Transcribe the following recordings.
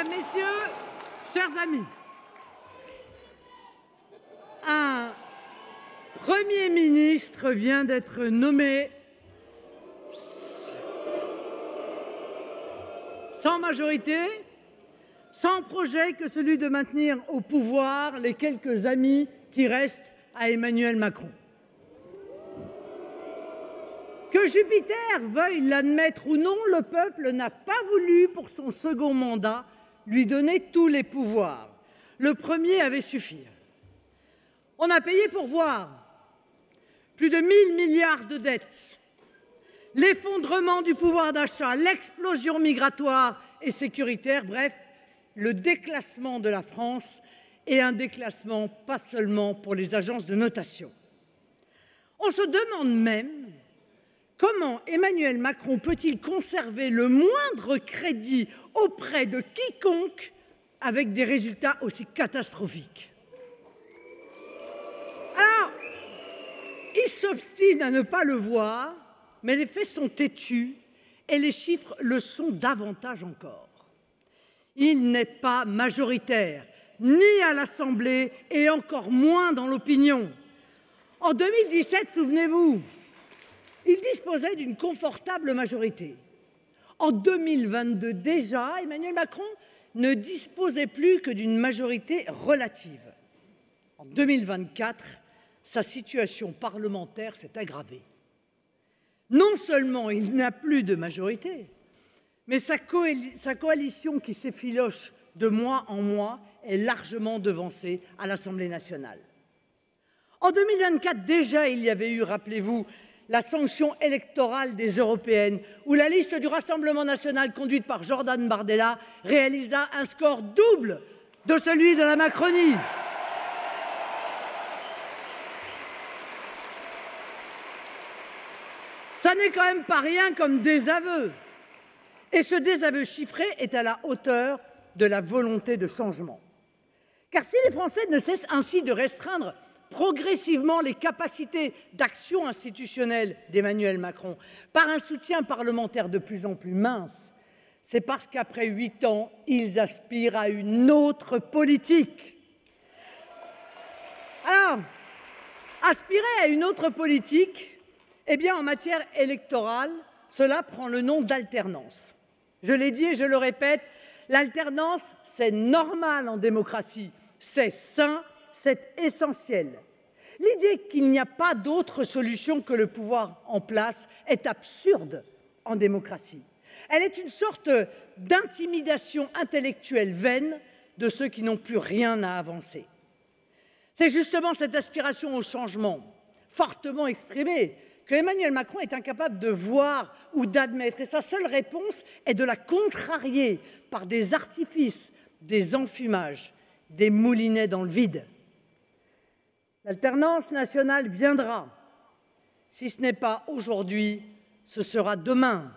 Mesdames, Messieurs, chers amis, un Premier ministre vient d'être nommé sans majorité, sans projet que celui de maintenir au pouvoir les quelques amis qui restent à Emmanuel Macron. Que Jupiter veuille l'admettre ou non, le peuple n'a pas voulu, pour son second mandat, lui donner tous les pouvoirs. Le premier avait suffi. On a payé pour voir. Plus de 1 000 milliards de dettes, l'effondrement du pouvoir d'achat, l'explosion migratoire et sécuritaire, bref, le déclassement de la France, et un déclassement pas seulement pour les agences de notation. On se demande même comment Emmanuel Macron peut-il conserver le moindre crédit auprès de quiconque avec des résultats aussi catastrophiques. Alors, il s'obstine à ne pas le voir, mais les faits sont têtus et les chiffres le sont davantage encore. Il n'est pas majoritaire, ni à l'Assemblée et encore moins dans l'opinion. En 2017, souvenez-vous, il disposait d'une confortable majorité. En 2022, déjà, Emmanuel Macron ne disposait plus que d'une majorité relative. En 2024, sa situation parlementaire s'est aggravée. Non seulement il n'a plus de majorité, mais sa coalition qui s'effiloche de mois en mois est largement devancée à l'Assemblée nationale. En 2024, déjà, il y avait eu, rappelez-vous, la sanction électorale des européennes, où la liste du Rassemblement national, conduite par Jordan Bardella, réalisa un score double de celui de la Macronie. Ça n'est quand même pas rien comme désaveu. Et ce désaveu chiffré est à la hauteur de la volonté de changement. Car si les Français ne cessent ainsi de restreindre progressivement les capacités d'action institutionnelle d'Emmanuel Macron par un soutien parlementaire de plus en plus mince, c'est parce qu'après 8 ans, ils aspirent à une autre politique. Alors, aspirer à une autre politique, eh bien, en matière électorale, cela prend le nom d'alternance. Je l'ai dit et je le répète, l'alternance, c'est normal en démocratie, c'est sain, c'est essentiel. L'idée qu'il n'y a pas d'autre solution que le pouvoir en place est absurde en démocratie. Elle est une sorte d'intimidation intellectuelle vaine de ceux qui n'ont plus rien à avancer. C'est justement cette aspiration au changement, fortement exprimée, que Emmanuel Macron est incapable de voir ou d'admettre. Et sa seule réponse est de la contrarier par des artifices, des enfumages, des moulinets dans le vide. L'alternance nationale viendra. Si ce n'est pas aujourd'hui, ce sera demain.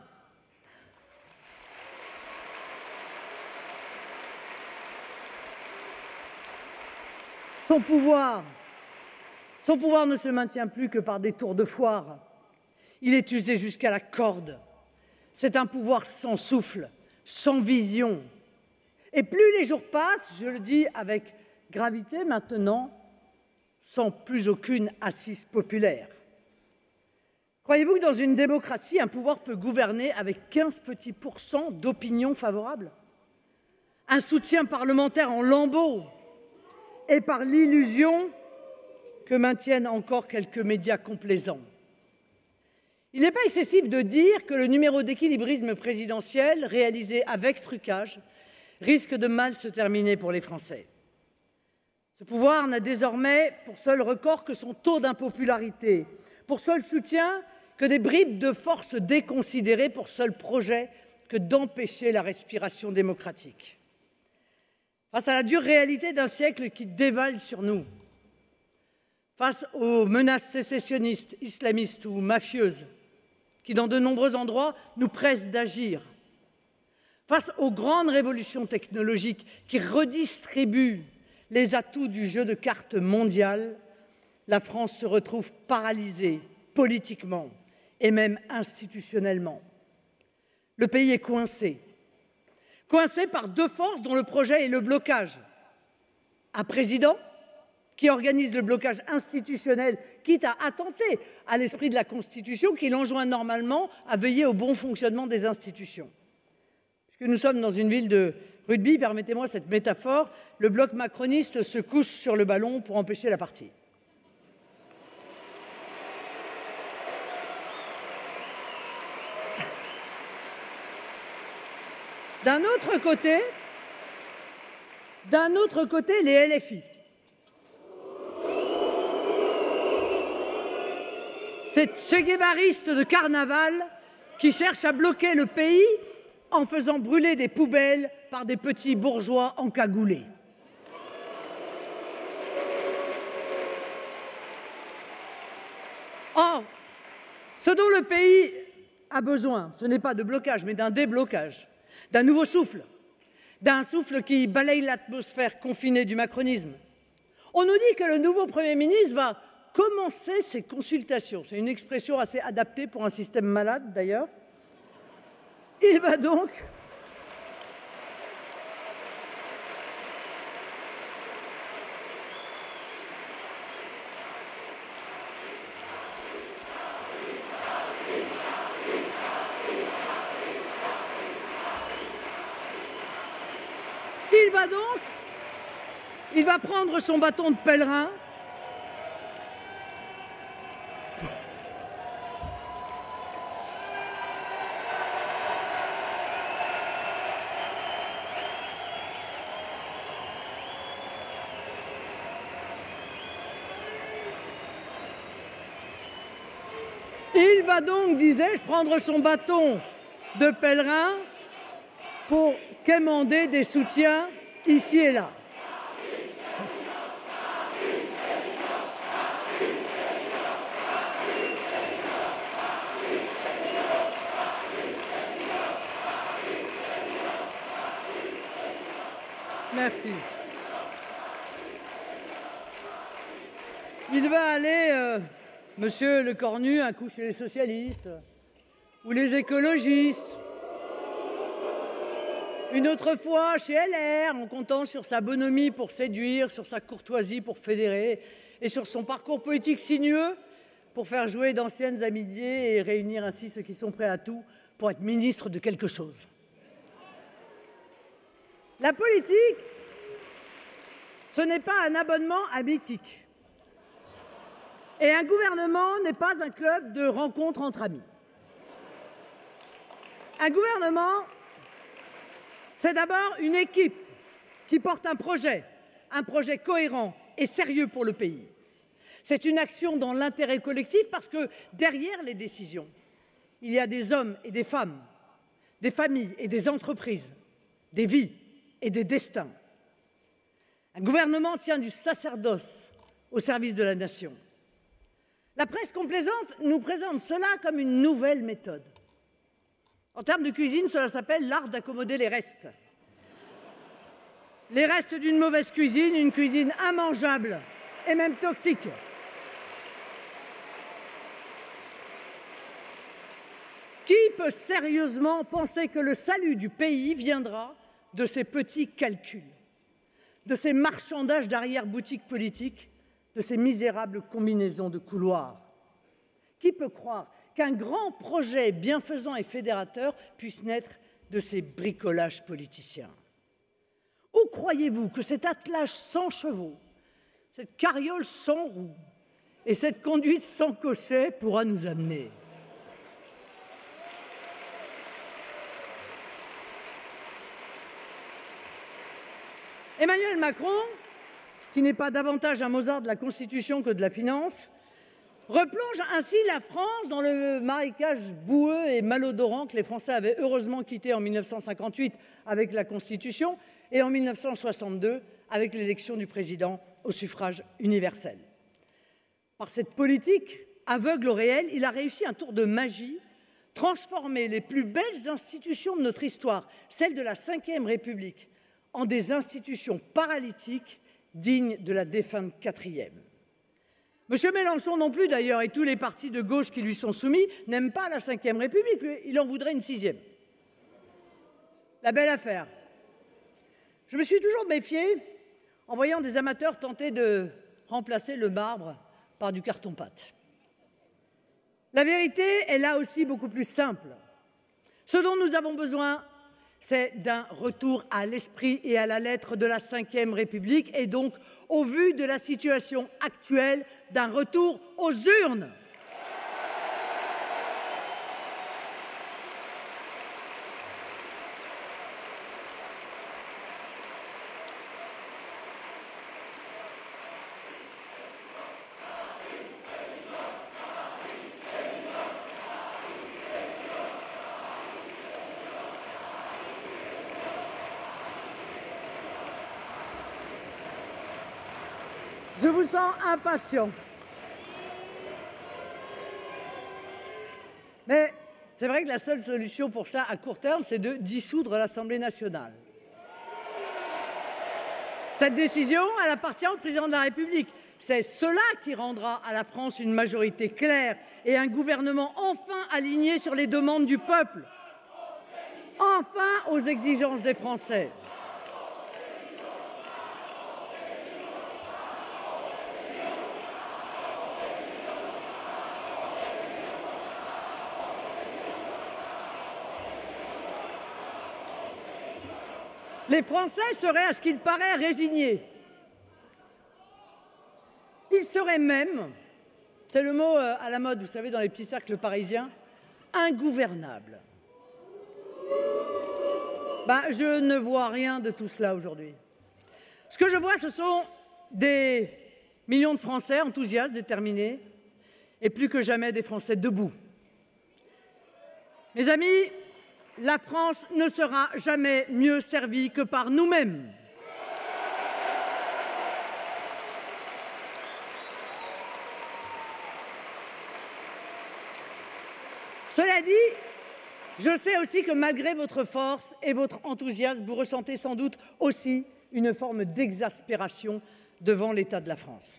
Son pouvoir ne se maintient plus que par des tours de foire. Il est usé jusqu'à la corde. C'est un pouvoir sans souffle, sans vision. Et plus les jours passent, je le dis avec gravité maintenant, sans plus aucune assise populaire. Croyez-vous que dans une démocratie, un pouvoir peut gouverner avec 15 petits % d'opinion favorable? Un soutien parlementaire en lambeaux et par l'illusion que maintiennent encore quelques médias complaisants. Il n'est pas excessif de dire que le numéro d'équilibrisme présidentiel réalisé avec trucage risque de mal se terminer pour les Français. Ce pouvoir n'a désormais pour seul record que son taux d'impopularité, pour seul soutien que des bribes de force déconsidérées, pour seul projet que d'empêcher la respiration démocratique. Face à la dure réalité d'un siècle qui dévale sur nous, face aux menaces sécessionnistes, islamistes ou mafieuses, qui dans de nombreux endroits nous pressent d'agir, face aux grandes révolutions technologiques qui redistribuent les atouts du jeu de cartes mondial, la France se retrouve paralysée politiquement et même institutionnellement. Le pays est coincé coincé par deux forces dont le projet est le blocage. Un président qui organise le blocage institutionnel, quitte à attenter à l'esprit de la Constitution, qui l'enjoint normalement à veiller au bon fonctionnement des institutions. Puisque nous sommes dans une ville de rugby, permettez-moi cette métaphore, le bloc macroniste se couche sur le ballon pour empêcher la partie. D'un autre côté, les LFI. Ces tchéguévaristes de carnaval qui cherchent à bloquer le pays en faisant brûler des poubelles par des petits bourgeois encagoulés. Or, ce dont le pays a besoin, ce n'est pas de blocage, mais d'un déblocage, d'un nouveau souffle, d'un souffle qui balaye l'atmosphère confinée du macronisme. On nous dit que le nouveau Premier ministre va commencer ses consultations. C'est une expression assez adaptée pour un système malade, d'ailleurs. Il va donc il va prendre son bâton de pèlerin il va donc, disais-je, prendre son bâton de pèlerin pour quémander des soutiens ici et là. Merci. Il va aller, monsieur Le Cornu, un coup chez les socialistes ou les écologistes, une autre fois chez LR, en comptant sur sa bonhomie pour séduire, sur sa courtoisie pour fédérer et sur son parcours politique sinueux pour faire jouer d'anciennes amitiés et réunir ainsi ceux qui sont prêts à tout pour être ministres de quelque chose. La politique, ce n'est pas un abonnement à mythique. Et un gouvernement n'est pas un club de rencontres entre amis. Un gouvernement, c'est d'abord une équipe qui porte un projet cohérent et sérieux pour le pays. C'est une action dans l'intérêt collectif parce que derrière les décisions, il y a des hommes et des femmes, des familles et des entreprises, des vies et des destins. Un gouvernement tient du sacerdoce au service de la nation. La presse complaisante nous présente cela comme une nouvelle méthode. En termes de cuisine, cela s'appelle l'art d'accommoder les restes. Les restes d'une mauvaise cuisine, une cuisine immangeable et même toxique. Qui peut sérieusement penser que le salut du pays viendra de ces petits calculs, de ces marchandages d'arrière-boutique politique, de ces misérables combinaisons de couloirs? Qui peut croire qu'un grand projet bienfaisant et fédérateur puisse naître de ces bricolages politiciens? Où croyez-vous que cet attelage sans chevaux, cette carriole sans roues et cette conduite sans cocher pourra nous amener? Emmanuel Macron, qui n'est pas davantage un Mozart de la Constitution que de la finance, replonge ainsi la France dans le marécage boueux et malodorant que les Français avaient heureusement quitté en 1958 avec la Constitution et en 1962 avec l'élection du président au suffrage universel. Par cette politique aveugle au réel, il a réussi un tour de magie, transformer les plus belles institutions de notre histoire, celles de la Ve République, en des institutions paralytiques dignes de la défunte 4e. M. Mélenchon non plus, d'ailleurs, et tous les partis de gauche qui lui sont soumis, n'aiment pas la Ve République. Il en voudrait une 6e. La belle affaire. Je me suis toujours méfié en voyant des amateurs tenter de remplacer le marbre par du carton-pâte. La vérité est là aussi beaucoup plus simple. Ce dont nous avons besoin, c'est d'un retour à l'esprit et à la lettre de la Ve République et donc, au vu de la situation actuelle, d'un retour aux urnes. Je vous sens impatient. Mais c'est vrai que la seule solution pour ça, à court terme, c'est de dissoudre l'Assemblée nationale. Cette décision, elle appartient au président de la République. C'est cela qui rendra à la France une majorité claire et un gouvernement enfin aligné sur les demandes du peuple, enfin aux exigences des Français. Les Français seraient, à ce qu'il paraît, résignés. Ils seraient même, c'est le mot à la mode, vous savez, dans les petits cercles parisiens, ingouvernables. Je ne vois rien de tout cela aujourd'hui. Ce que je vois, ce sont des millions de Français enthousiastes, déterminés, et plus que jamais des Français debout. Mes amis, la France ne sera jamais mieux servie que par nous-mêmes. Cela dit, je sais aussi que malgré votre force et votre enthousiasme, vous ressentez sans doute aussi une forme d'exaspération devant l'état de la France.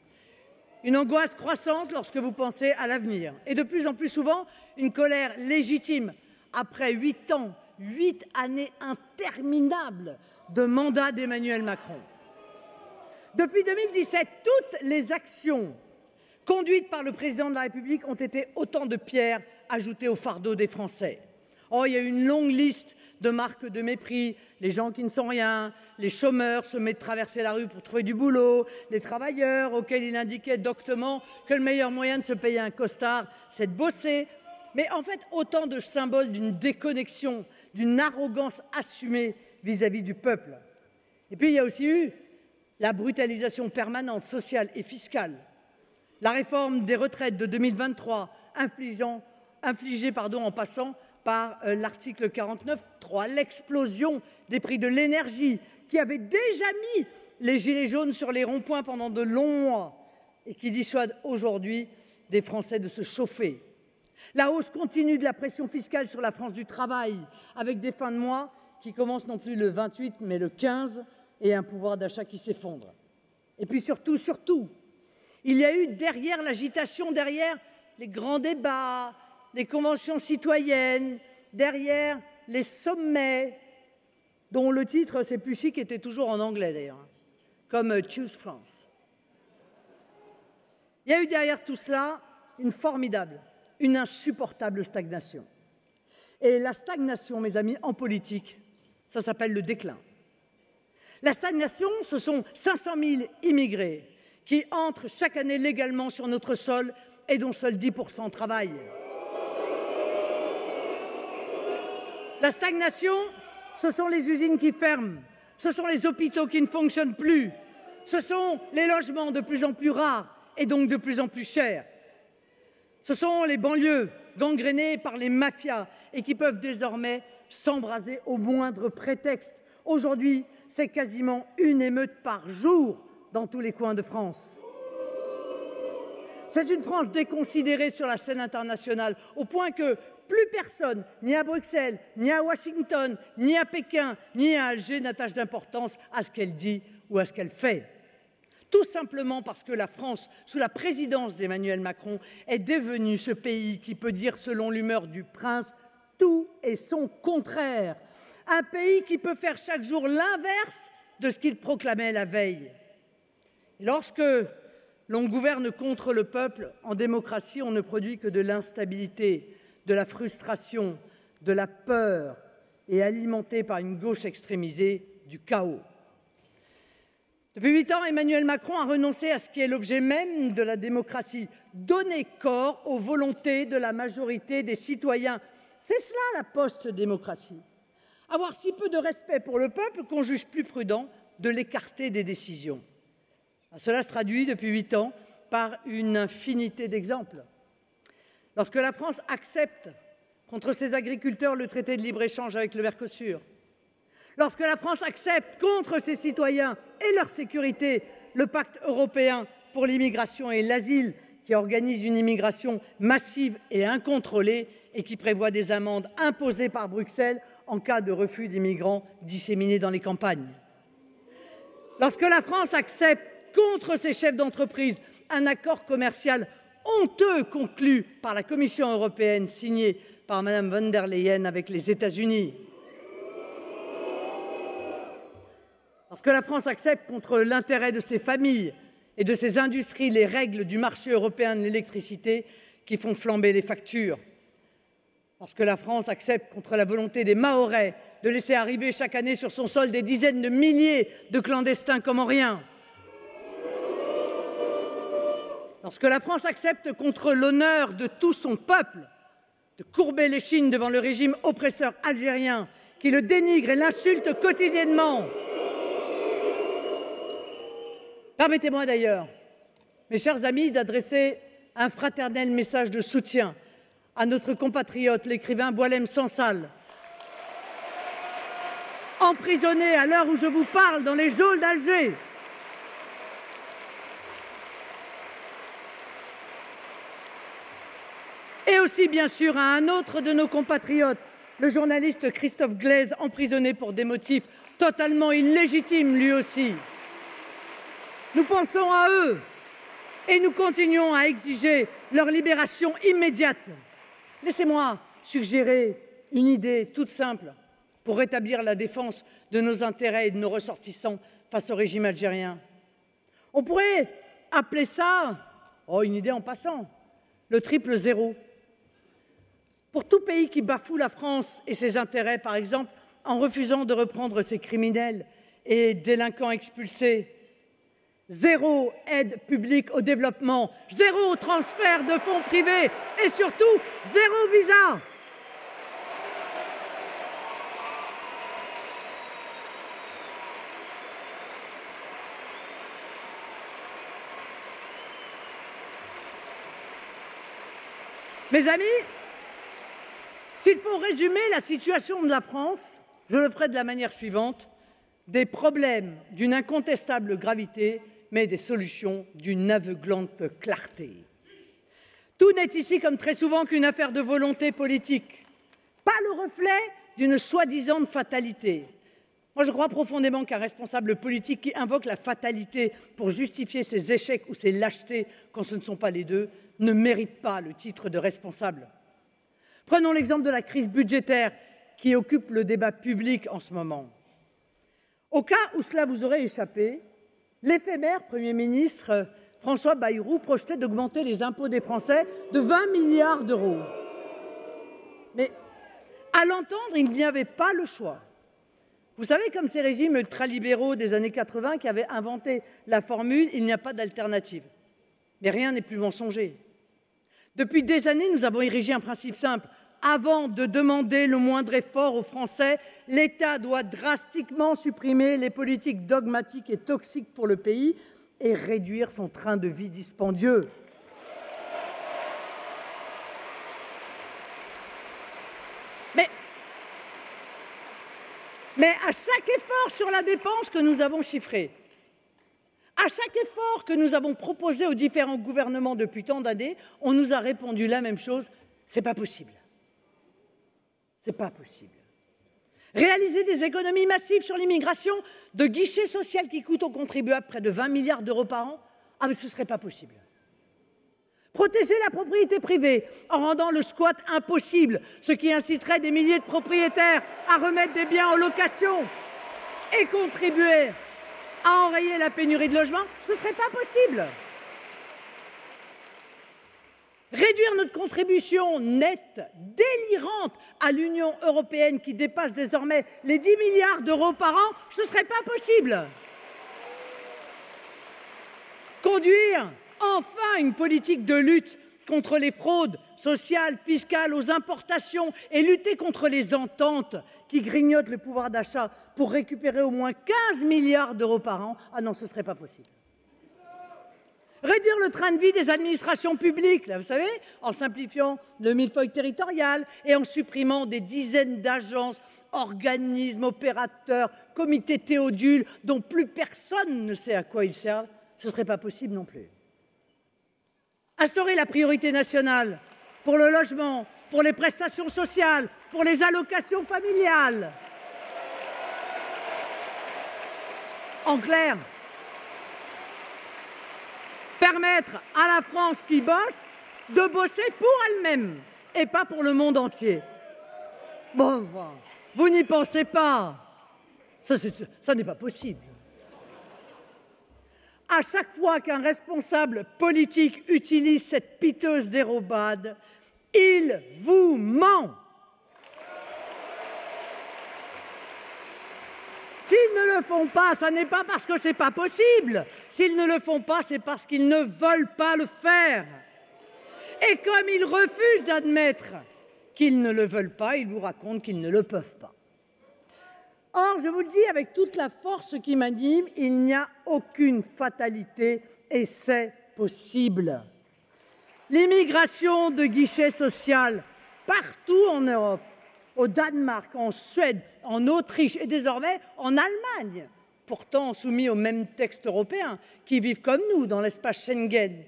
Une angoisse croissante lorsque vous pensez à l'avenir et de plus en plus souvent une colère légitime après 8 ans, 8 années interminables de mandat d'Emmanuel Macron. Depuis 2017, toutes les actions conduites par le président de la République ont été autant de pierres ajoutées au fardeau des Français. Oh, il y a une longue liste de marques de mépris, les gens qui ne sont rien, les chômeurs se mettent à traverser la rue pour trouver du boulot, les travailleurs auxquels il indiquait doctement que le meilleur moyen de se payer un costard, c'est de bosser. Mais en fait, autant de symboles d'une déconnexion, d'une arrogance assumée vis-à-vis du peuple. Et puis, il y a aussi eu la brutalisation permanente, sociale et fiscale. La réforme des retraites de 2023, infligée en passant par l'article 49.3, l'explosion des prix de l'énergie qui avait déjà mis les gilets jaunes sur les ronds-points pendant de longs mois et qui dissuade aujourd'hui des Français de se chauffer. La hausse continue de la pression fiscale sur la France du travail, avec des fins de mois qui commencent non plus le 28 mais le 15 et un pouvoir d'achat qui s'effondre. Et puis surtout, il y a eu derrière l'agitation, derrière les grands débats, les conventions citoyennes, derrière les sommets, dont le titre, c'est plus chic, était toujours en anglais d'ailleurs, comme Choose France. Il y a eu derrière tout cela une formidable, une insupportable stagnation. Et la stagnation, mes amis, en politique, ça s'appelle le déclin. La stagnation, ce sont 500 000 immigrés qui entrent chaque année légalement sur notre sol et dont seuls 10% travaillent. La stagnation, ce sont les usines qui ferment, ce sont les hôpitaux qui ne fonctionnent plus, ce sont les logements de plus en plus rares et donc de plus en plus chers. Ce sont les banlieues gangrénées par les mafias et qui peuvent désormais s'embraser au moindre prétexte. Aujourd'hui, c'est quasiment une émeute par jour dans tous les coins de France. C'est une France déconsidérée sur la scène internationale, au point que plus personne, ni à Bruxelles, ni à Washington, ni à Pékin, ni à Alger, n'attache d'importance à ce qu'elle dit ou à ce qu'elle fait. Tout simplement parce que la France, sous la présidence d'Emmanuel Macron, est devenue ce pays qui peut dire, selon l'humeur du prince, tout et son contraire. Un pays qui peut faire chaque jour l'inverse de ce qu'il proclamait la veille. Et lorsque l'on gouverne contre le peuple, en démocratie, on ne produit que de l'instabilité, de la frustration, de la peur et alimenté par une gauche extrémisée, du chaos. Depuis 8 ans, Emmanuel Macron a renoncé à ce qui est l'objet même de la démocratie, donner corps aux volontés de la majorité des citoyens. C'est cela la post-démocratie. Avoir si peu de respect pour le peuple qu'on juge plus prudent de l'écarter des décisions. Cela se traduit depuis 8 ans par une infinité d'exemples. Lorsque la France accepte contre ses agriculteurs le traité de libre-échange avec le Mercosur, lorsque la France accepte contre ses citoyens et leur sécurité le pacte européen pour l'immigration et l'asile qui organise une immigration massive et incontrôlée et qui prévoit des amendes imposées par Bruxelles en cas de refus d'immigrants disséminés dans les campagnes. Lorsque la France accepte contre ses chefs d'entreprise un accord commercial honteux conclu par la Commission européenne signé par Mme von der Leyen avec les États-Unis. Lorsque la France accepte contre l'intérêt de ses familles et de ses industries les règles du marché européen de l'électricité qui font flamber les factures. Lorsque la France accepte contre la volonté des Mahorais de laisser arriver chaque année sur son sol des dizaines de milliers de clandestins comme en rien. Lorsque la France accepte contre l'honneur de tout son peuple de courber l'échine devant le régime oppresseur algérien qui le dénigre et l'insulte quotidiennement. Permettez-moi d'ailleurs, mes chers amis, d'adresser un fraternel message de soutien à notre compatriote, l'écrivain Boualem Sansal, emprisonné à l'heure où je vous parle dans les geôles d'Alger. Et aussi, bien sûr, à un autre de nos compatriotes, le journaliste Christophe Glaise, emprisonné pour des motifs totalement illégitimes lui aussi. Nous pensons à eux et nous continuons à exiger leur libération immédiate. Laissez-moi suggérer une idée toute simple pour rétablir la défense de nos intérêts et de nos ressortissants face au régime algérien. On pourrait appeler ça, une idée en passant, le triple zéro. Pour tout pays qui bafoue la France et ses intérêts, par exemple, en refusant de reprendre ses criminels et délinquants expulsés, 0 aide publique au développement, 0 transfert de fonds privés et surtout 0 visa. Mes amis, s'il faut résumer la situation de la France, je le ferai de la manière suivante: des problèmes d'une incontestable gravité, mais des solutions d'une aveuglante clarté. Tout n'est ici, comme très souvent, qu'une affaire de volonté politique, pas le reflet d'une soi-disant fatalité. Moi, je crois profondément qu'un responsable politique qui invoque la fatalité pour justifier ses échecs ou ses lâchetés, quand ce ne sont pas les deux, ne mérite pas le titre de responsable. Prenons l'exemple de la crise budgétaire qui occupe le débat public en ce moment. Au cas où cela vous aurait échappé, l'éphémère Premier ministre François Bayrou projetait d'augmenter les impôts des Français de 20 milliards d'euros. Mais à l'entendre, il n'y avait pas le choix. Vous savez, comme ces régimes ultralibéraux des années 80 qui avaient inventé la formule « il n'y a pas d'alternative ». Mais rien n'est plus mensonger. Depuis des années, nous avons érigé un principe simple. Avant de demander le moindre effort aux Français, l'État doit drastiquement supprimer les politiques dogmatiques et toxiques pour le pays et réduire son train de vie dispendieux. Mais à chaque effort sur la dépense que nous avons chiffré, à chaque effort que nous avons proposé aux différents gouvernements depuis tant d'années, on nous a répondu la même chose: c'est pas possible. C'est pas possible. Réaliser des économies massives sur l'immigration, de guichets sociaux qui coûtent aux contribuables près de 20 milliards d'euros par an, mais ce ne serait pas possible. Protéger la propriété privée en rendant le squat impossible, ce qui inciterait des milliers de propriétaires à remettre des biens en location et contribuer à enrayer la pénurie de logements, ce ne serait pas possible. Réduire notre contribution nette, délirante à l'Union européenne qui dépasse désormais les 10 milliards d'euros par an, ce ne serait pas possible. Conduire enfin une politique de lutte contre les fraudes sociales, fiscales, aux importations et lutter contre les ententes qui grignotent le pouvoir d'achat pour récupérer au moins 15 milliards d'euros par an, ah non, ce ne serait pas possible. Réduire le train de vie des administrations publiques, là, vous savez, en simplifiant le millefeuille territorial et en supprimant des dizaines d'agences, organismes, opérateurs, comités théodules dont plus personne ne sait à quoi ils servent, ce ne serait pas possible non plus. Instaurer la priorité nationale pour le logement, pour les prestations sociales, pour les allocations familiales. En clair, permettre à la France qui bosse de bosser pour elle-même et pas pour le monde entier. Bon, vous n'y pensez pas. Ça n'est pas possible. À chaque fois qu'un responsable politique utilise cette piteuse dérobade, il vous ment. S'ils ne le font pas, ce n'est pas parce que ce n'est pas possible. S'ils ne le font pas, c'est parce qu'ils ne veulent pas le faire. Et comme ils refusent d'admettre qu'ils ne le veulent pas, ils vous racontent qu'ils ne le peuvent pas. Or, je vous le dis avec toute la force qui m'anime, il n'y a aucune fatalité et c'est possible. L'immigration de guichet social partout en Europe, au Danemark, en Suède, en Autriche et désormais en Allemagne, pourtant soumis aux mêmes textes européens, qui vivent comme nous dans l'espace Schengen,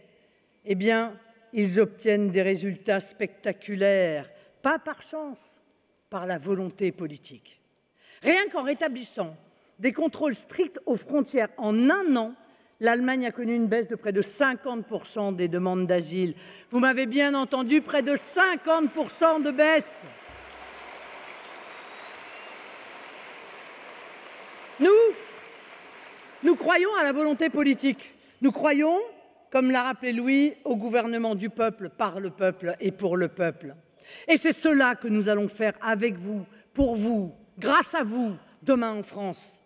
eh bien, ils obtiennent des résultats spectaculaires, pas par chance, par la volonté politique. Rien qu'en rétablissant des contrôles stricts aux frontières en un an, l'Allemagne a connu une baisse de près de 50% des demandes d'asile. Vous m'avez bien entendu, près de 50% de baisse. Nous croyons à la volonté politique. Nous croyons, comme l'a rappelé Louis, au gouvernement du peuple, par le peuple et pour le peuple. Et c'est cela que nous allons faire avec vous, pour vous, grâce à vous, demain en France.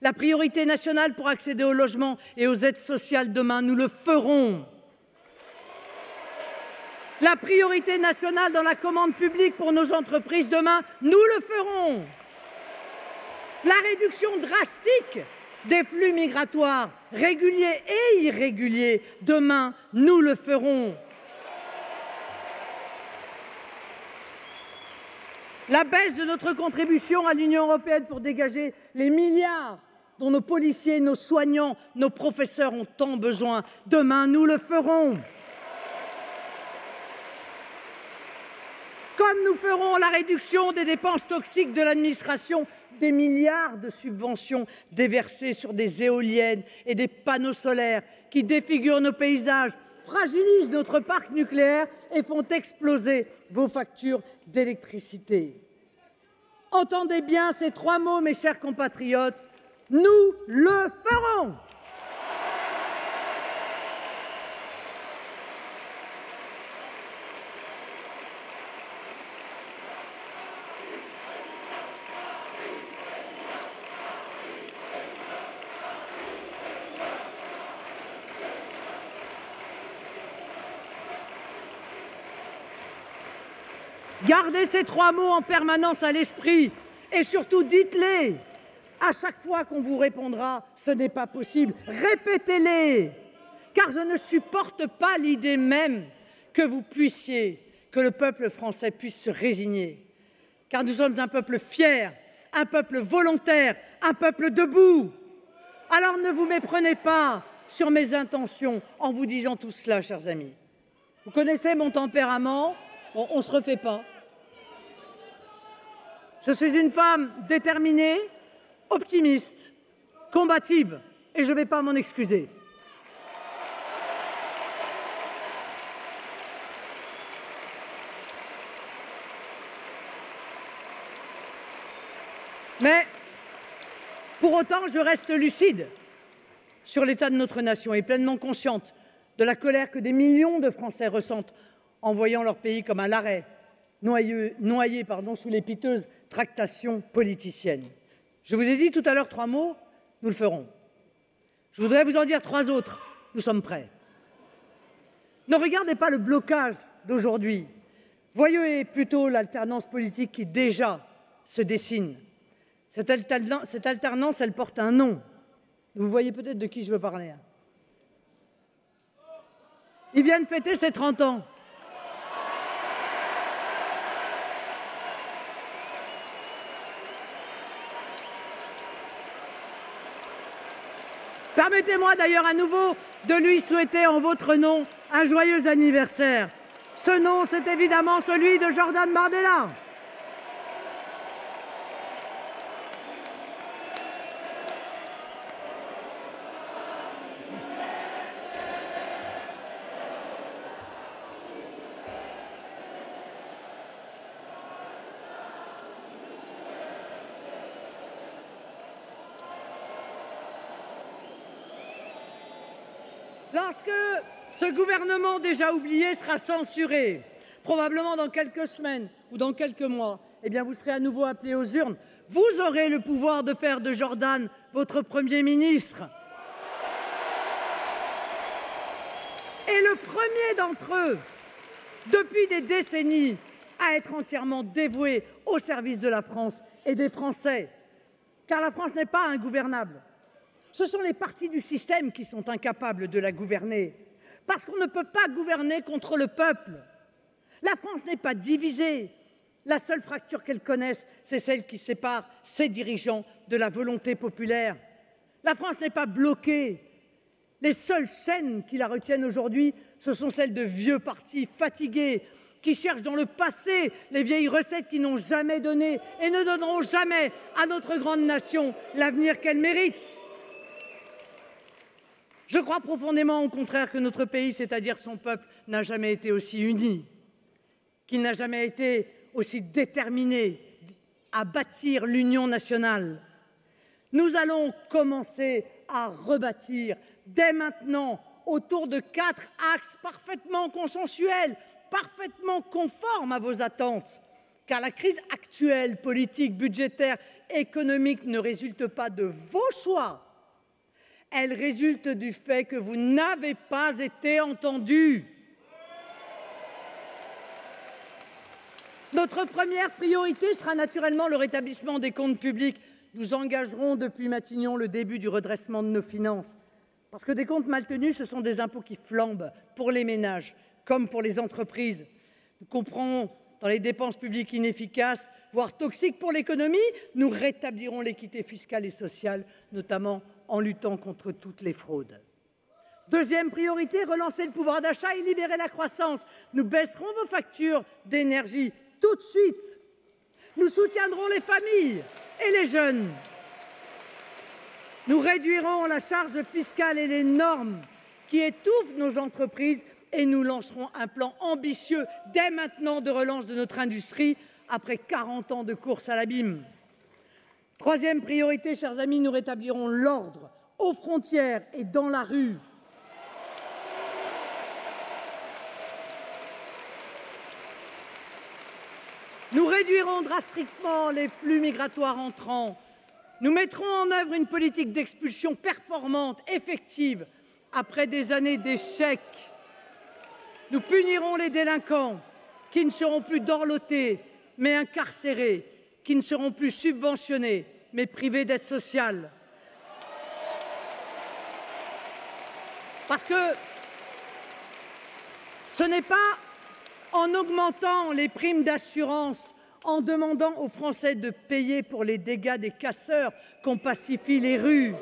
La priorité nationale pour accéder au logement et aux aides sociales demain, nous le ferons. La priorité nationale dans la commande publique pour nos entreprises demain, nous le ferons. La réduction drastique des flux migratoires, réguliers et irréguliers, demain, nous le ferons. La baisse de notre contribution à l'Union européenne pour dégager les milliards dont nos policiers, nos soignants, nos professeurs ont tant besoin, demain, nous le ferons. Comme nous ferons la réduction des dépenses toxiques de l'administration, des milliards de subventions déversées sur des éoliennes et des panneaux solaires qui défigurent nos paysages, fragilisent notre parc nucléaire et font exploser vos factures d'électricité. Entendez bien ces trois mots, mes chers compatriotes, nous le ferons. Gardez ces trois mots en permanence à l'esprit et surtout dites-les. À chaque fois qu'on vous répondra « ce n'est pas possible », répétez-les. Car je ne supporte pas l'idée même que vous puissiez, que le peuple français puisse se résigner. Car nous sommes un peuple fier, un peuple volontaire, un peuple debout. Alors ne vous méprenez pas sur mes intentions en vous disant tout cela, chers amis. Vous connaissez mon tempérament, bon, on ne se refait pas. Je suis une femme déterminée, optimiste, combative, et je ne vais pas m'en excuser. Mais, pour autant, je reste lucide sur l'état de notre nation et pleinement consciente de la colère que des millions de Français ressentent en voyant leur pays comme à l'arrêt, noyé sous les piteuses tractations politiciennes. Je vous ai dit tout à l'heure 3 mots, nous le ferons. Je voudrais vous en dire 3 autres, nous sommes prêts. Ne regardez pas le blocage d'aujourd'hui, voyez plutôt l'alternance politique qui déjà se dessine. Cette alternance, elle porte un nom. Vous voyez peut-être de qui je veux parler. Il vient de fêter ses 30 ans. Permettez-moi d'ailleurs à nouveau de lui souhaiter en votre nom un joyeux anniversaire. Ce nom, c'est évidemment celui de Jordan Bardella. Lorsque ce gouvernement déjà oublié sera censuré, probablement dans quelques semaines ou dans quelques mois, eh bien vous serez à nouveau appelés aux urnes. Vous aurez le pouvoir de faire de Jordan votre Premier ministre. Et le premier d'entre eux, depuis des décennies, à être entièrement dévoué au service de la France et des Français. Car la France n'est pas ingouvernable. Ce sont les partis du système qui sont incapables de la gouverner, parce qu'on ne peut pas gouverner contre le peuple. La France n'est pas divisée. La seule fracture qu'elle connaisse, c'est celle qui sépare ses dirigeants de la volonté populaire. La France n'est pas bloquée. Les seules chaînes qui la retiennent aujourd'hui, ce sont celles de vieux partis fatigués, qui cherchent dans le passé les vieilles recettes qui n'ont jamais donné et ne donneront jamais à notre grande nation l'avenir qu'elle mérite. Je crois profondément au contraire que notre pays, c'est-à-dire son peuple, n'a jamais été aussi uni, qu'il n'a jamais été aussi déterminé à bâtir l'union nationale. Nous allons commencer à rebâtir dès maintenant autour de 4 axes parfaitement consensuels, parfaitement conformes à vos attentes, car la crise actuelle, politique, budgétaire, économique ne résulte pas de vos choix. Elle résulte du fait que vous n'avez pas été entendus. Notre première priorité sera naturellement le rétablissement des comptes publics. Nous engagerons depuis Matignon le début du redressement de nos finances. Parce que des comptes mal tenus, ce sont des impôts qui flambent pour les ménages comme pour les entreprises. Nous comprendrons dans les dépenses publiques inefficaces, voire toxiques pour l'économie, nous rétablirons l'équité fiscale et sociale, notamment en luttant contre toutes les fraudes. Deuxième priorité, relancer le pouvoir d'achat et libérer la croissance. Nous baisserons vos factures d'énergie tout de suite. Nous soutiendrons les familles et les jeunes. Nous réduirons la charge fiscale et les normes qui étouffent nos entreprises et nous lancerons un plan ambitieux dès maintenant de relance de notre industrie après 40 ans de course à l'abîme. Troisième priorité, chers amis, nous rétablirons l'ordre aux frontières et dans la rue. Nous réduirons drastiquement les flux migratoires entrants. Nous mettrons en œuvre une politique d'expulsion performante, effective, après des années d'échecs. Nous punirons les délinquants qui ne seront plus dorlotés, mais incarcérés, qui ne seront plus subventionnés, mais privés d'aide sociale. Parce que ce n'est pas en augmentant les primes d'assurance, en demandant aux Français de payer pour les dégâts des casseurs qu'on pacifie les rues.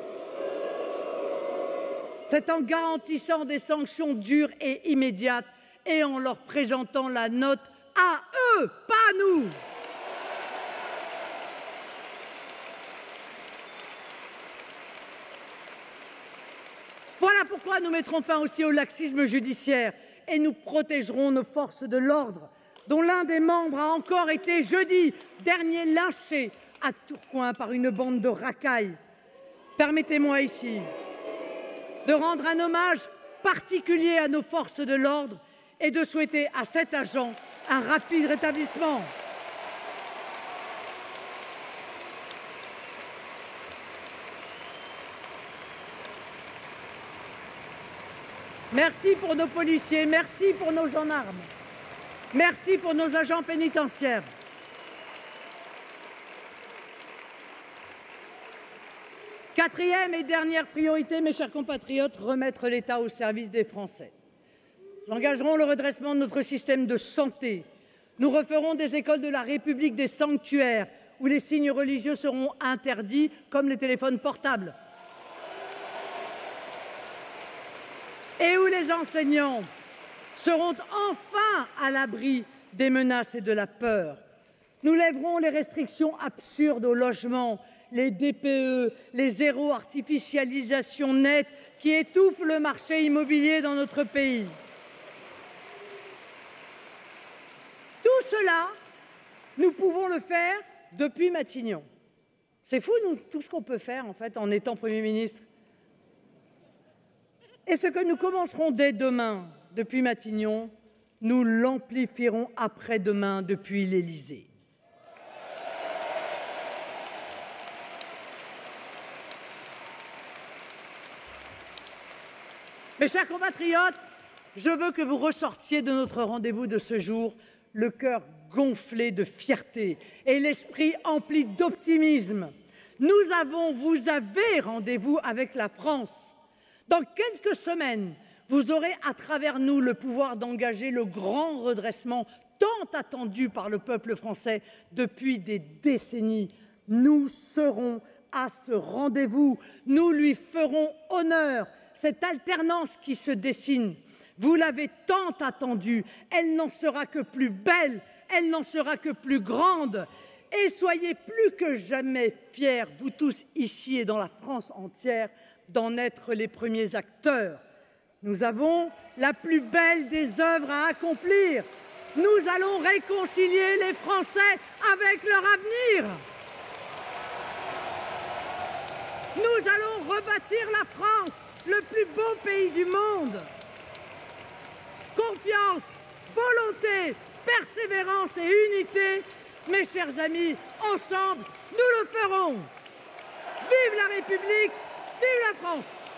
C'est en garantissant des sanctions dures et immédiates et en leur présentant la note à eux, pas à nous. Voilà pourquoi nous mettrons fin aussi au laxisme judiciaire et nous protégerons nos forces de l'ordre, dont l'un des membres a encore été jeudi dernier lynché à Tourcoing par une bande de racailles. Permettez-moi ici de rendre un hommage particulier à nos forces de l'ordre et de souhaiter à cet agent un rapide rétablissement. Merci pour nos policiers, merci pour nos gendarmes, merci pour nos agents pénitentiaires. Quatrième et dernière priorité, mes chers compatriotes, remettre l'État au service des Français. Nous engagerons le redressement de notre système de santé. Nous referons des écoles de la République des sanctuaires où les signes religieux seront interdits, comme les téléphones portables. Et où les enseignants seront enfin à l'abri des menaces et de la peur. Nous lèverons les restrictions absurdes au logement, les DPE, les zéro artificialisation nette qui étouffent le marché immobilier dans notre pays. Tout cela, nous pouvons le faire depuis Matignon. C'est fou, nous, tout ce qu'on peut faire en fait en étant Premier ministre. Et ce que nous commencerons dès demain depuis Matignon, nous l'amplifierons après-demain depuis l'Élysée. Mes chers compatriotes, je veux que vous ressortiez de notre rendez-vous de ce jour le cœur gonflé de fierté et l'esprit empli d'optimisme. Vous avez rendez-vous avec la France. Dans quelques semaines, vous aurez à travers nous le pouvoir d'engager le grand redressement tant attendu par le peuple français depuis des décennies. Nous serons à ce rendez-vous, nous lui ferons honneur. Cette alternance qui se dessine, vous l'avez tant attendue, elle n'en sera que plus belle, elle n'en sera que plus grande. Et soyez plus que jamais fiers, vous tous ici et dans la France entière, d'en être les premiers acteurs. Nous avons la plus belle des œuvres à accomplir. Nous allons réconcilier les Français avec leur avenir. Nous allons rebâtir la France, le plus beau pays du monde. Confiance, volonté, persévérance et unité, mes chers amis, ensemble, nous le ferons. Vive la République, vive la France!